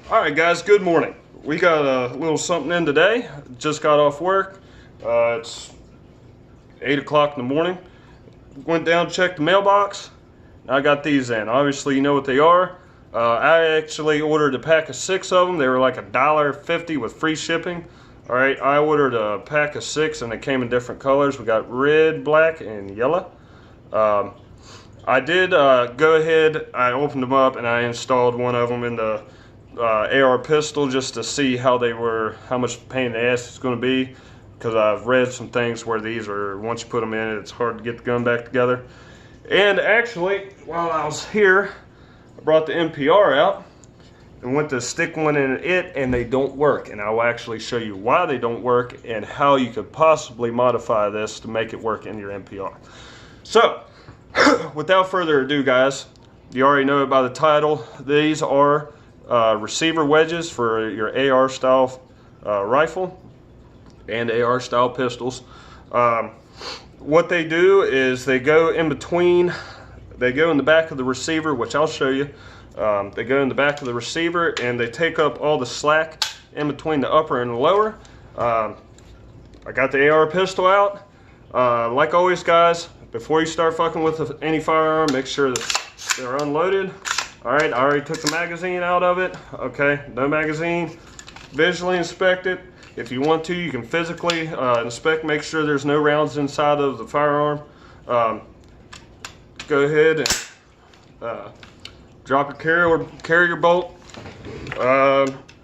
Alright guys, good morning. We got a little something in today. Just got off work. It's 8 o'clock in the morning. Went down, checked the mailbox. I got these in. Obviously you know what they are. I actually ordered a pack of 6 of them. They were like $1.50 with free shipping. Alright, I ordered a pack of 6 and they came in different colors. We got red, black, and yellow. I did go ahead, I opened them up and I installed one of them in the AR pistol just to see how much pain in the ass it's going to be, because I've read some things where these are, once you put them in, it's hard to get the gun back together. And actually, while I was here, I brought the NPR out and went to stick one in it, and they don't work. And I will actually show you why they don't work and how you could possibly modify this to make it work in your NPR. So, without further ado, guys, you already know it by the title. These are receiver wedges for your AR style rifle and AR style pistols. What they do is they go in between, they go in the back of the receiver, which I'll show you. They go in the back of the receiver and they take up all the slack in between the upper and the lower. I got the AR pistol out. Like always, guys, before you start fucking with any firearm, make sure that they're unloaded. Alright, I already took the magazine out of it. Okay, no magazine. Visually inspect it. If you want to, you can physically inspect, make sure there's no rounds inside of the firearm. Go ahead and drop your carrier bolt.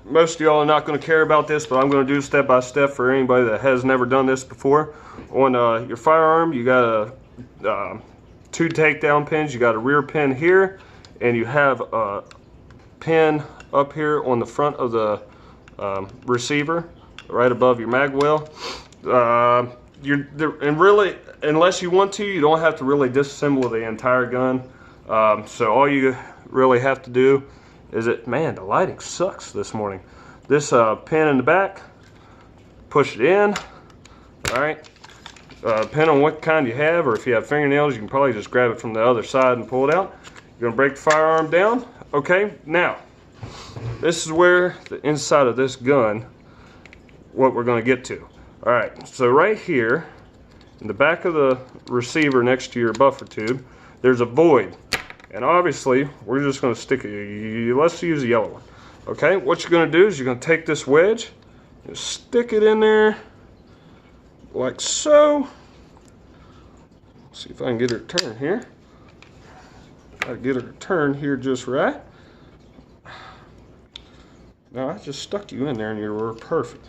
Most of y'all are not going to care about this, but I'm going to do step by step for anybody that has never done this before. On your firearm, you got 2 takedown pins. You got a rear pin here, and you have a pin up here on the front of the receiver, right above your mag well. And really, unless you want to, you don't have to really disassemble the entire gun. So all you really have to do is man, the lighting sucks this morning. This pin in the back, push it in. All right. Depending on what kind you have, or if you have fingernails, you can probably just grab it from the other side and pull it out. You're gonna break the firearm down. Okay, now this is where the inside of this gun, what we're gonna get to. All right, so right here in the back of the receiver next to your buffer tube, there's a void, and obviously we're just gonna stick it. Let's use a yellow one. Okay, what you're gonna do is you're gonna take this wedge and stick it in there like so. See if I can get her to turn here. I'll get her to turn here just right. Now I just stuck you in there and you were perfect.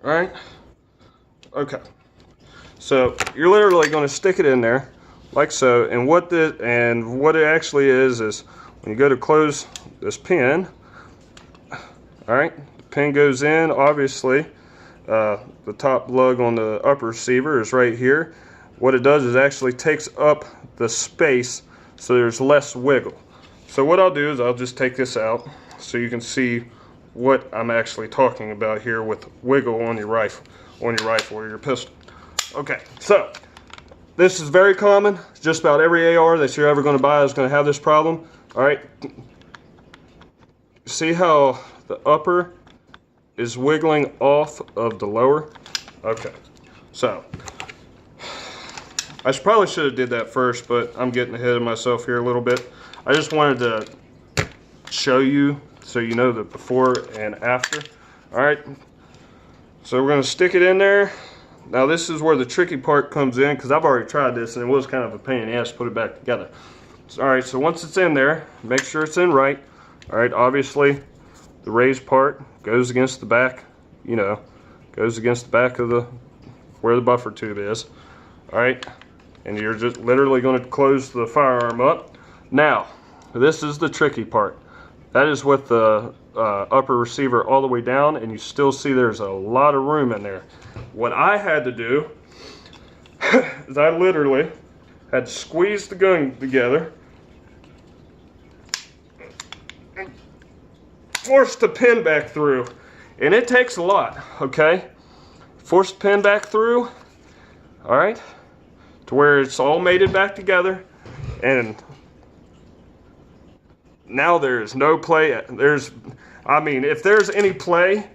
All right. Okay. So you're literally going to stick it in there like so. And what it actually is when you go to close this pin. All right. The pin goes in. Obviously, the top lug on the upper receiver is right here. What it does is actually takes up the space so there's less wiggle. So what I'll do is I'll just take this out so you can see what I'm actually talking about here with wiggle on your rifle or your pistol. Okay, so this is very common. Just about every AR that you're ever going to buy is going to have this problem. All right, see how the upper is wiggling off of the lower? Okay, so I probably should have did that first, but I'm getting ahead of myself here a little bit. I just wanted to show you so you know the before and after. All right, so we're gonna stick it in there. Now this is where the tricky part comes in, because I've already tried this and it was kind of a pain in the ass to put it back together. All right, so once it's in there, make sure it's in right. All right, obviously the raised part goes against the back, goes against the back of where the buffer tube is. All right, and you're just literally going to close the firearm up. Now, this is the tricky part. That is with the upper receiver all the way down, and you still see there's a lot of room in there. What I had to do is I literally had to squeeze the gun together, force the pin back through, and it takes a lot. Okay, force the pin back through. All right, to where it's all mated back together, and now there is no play. I mean, if there's any play,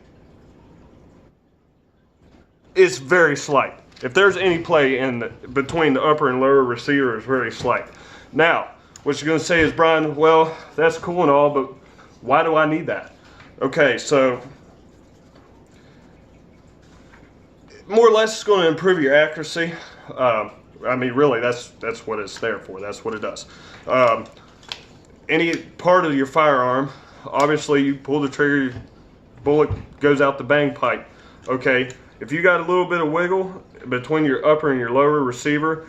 it's very slight. If there's any play between the upper and lower receiver, it's very slight. Now, what you're going to say is, Brian, well, that's cool and all, but why do I need that? Okay, so more or less it's going to improve your accuracy. I mean, really, that's what it's there for. That's what it does. Any part of your firearm, obviously you pull the trigger, your bullet goes out the bang pipe. Okay, if you got a little bit of wiggle between your upper and your lower receiver,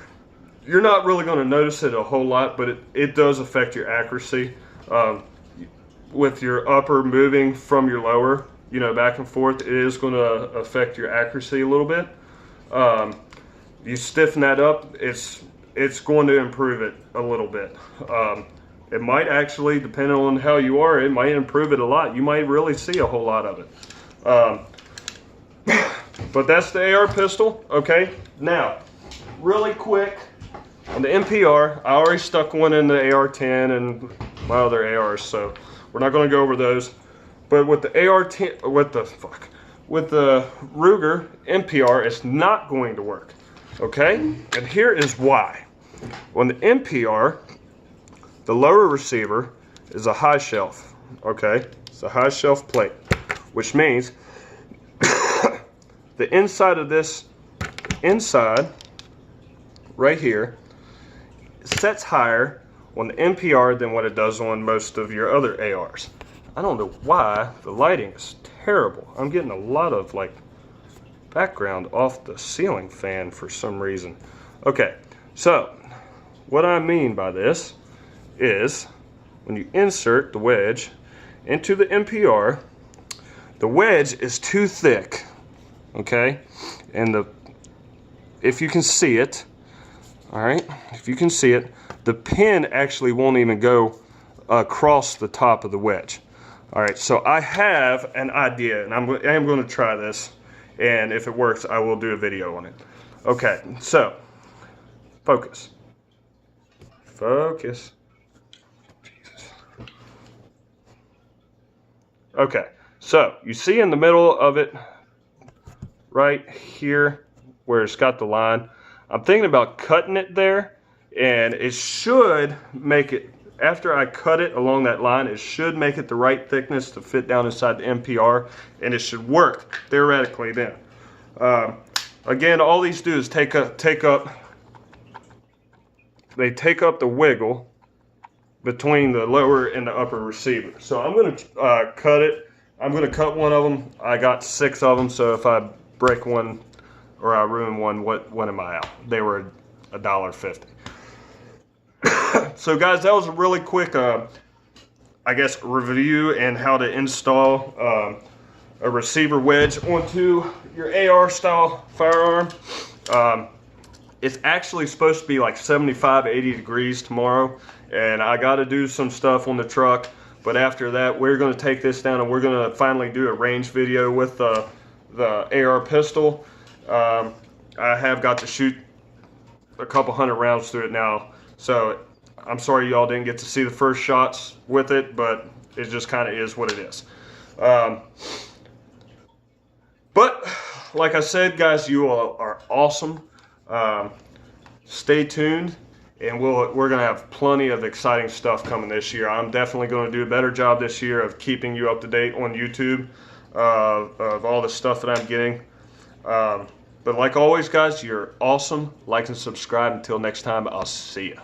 you're not really going to notice it a whole lot, but it does affect your accuracy. With your upper moving from your lower, you know, back and forth, it is going to affect your accuracy a little bit. You stiffen that up, it's going to improve it a little bit. It might actually, depending on how you are, it might improve it a lot. You might really see a whole lot of it. But that's the AR pistol, okay? Now, really quick, on the NPR, I already stuck one in the AR-10 and my other ARs, so we're not going to go over those. But with the AR-10, with the Ruger NPR, it's not going to work, okay? And here is why. On the NPR, the lower receiver is a high shelf, okay? It's a high shelf plate, which means the inside of this, right here, sets higher on the NPR than what it does on most of your other ARs. I don't know why the lighting is terrible. I'm getting a lot of like background off the ceiling fan for some reason. Okay, so what I mean by this is when you insert the wedge into the NPR, the wedge is too thick, okay? And if you can see it, all right, if you can see it, the pin actually won't even go across the top of the wedge. All right, so I have an idea, and I am going to try this, and if it works, I will do a video on it. Okay, so focus. Focus. Jesus. Okay, so you see in the middle of it, right here, where it's got the line, I'm thinking about cutting it there, and it should make it, after I cut it along that line, it should make it the right thickness to fit down inside the NPR, and it should work theoretically then. Again, all these do is take up the wiggle between the lower and the upper receiver. So I'm going to cut it. I'm going to cut one of them. I got 6 of them, so if I break one or I ruin one, what am I out? They were $1.50. So guys, that was a really quick, I guess, review and how to install a receiver wedge onto your AR style firearm. It's actually supposed to be like 75, 80 degrees tomorrow, and I got to do some stuff on the truck. But after that, we're going to take this down and we're going to finally do a range video with the AR pistol. I have got to shoot a couple hundred rounds through it now, so I'm sorry y'all didn't get to see the first shots with it, but it just kind of is what it is. But like I said, guys, you all are awesome. Stay tuned, and we're gonna have plenty of exciting stuff coming this year. I'm definitely going to do a better job this year of keeping you up to date on YouTube of all the stuff that I'm getting. But like always, guys, you're awesome. Like and subscribe. Until next time, I'll see ya.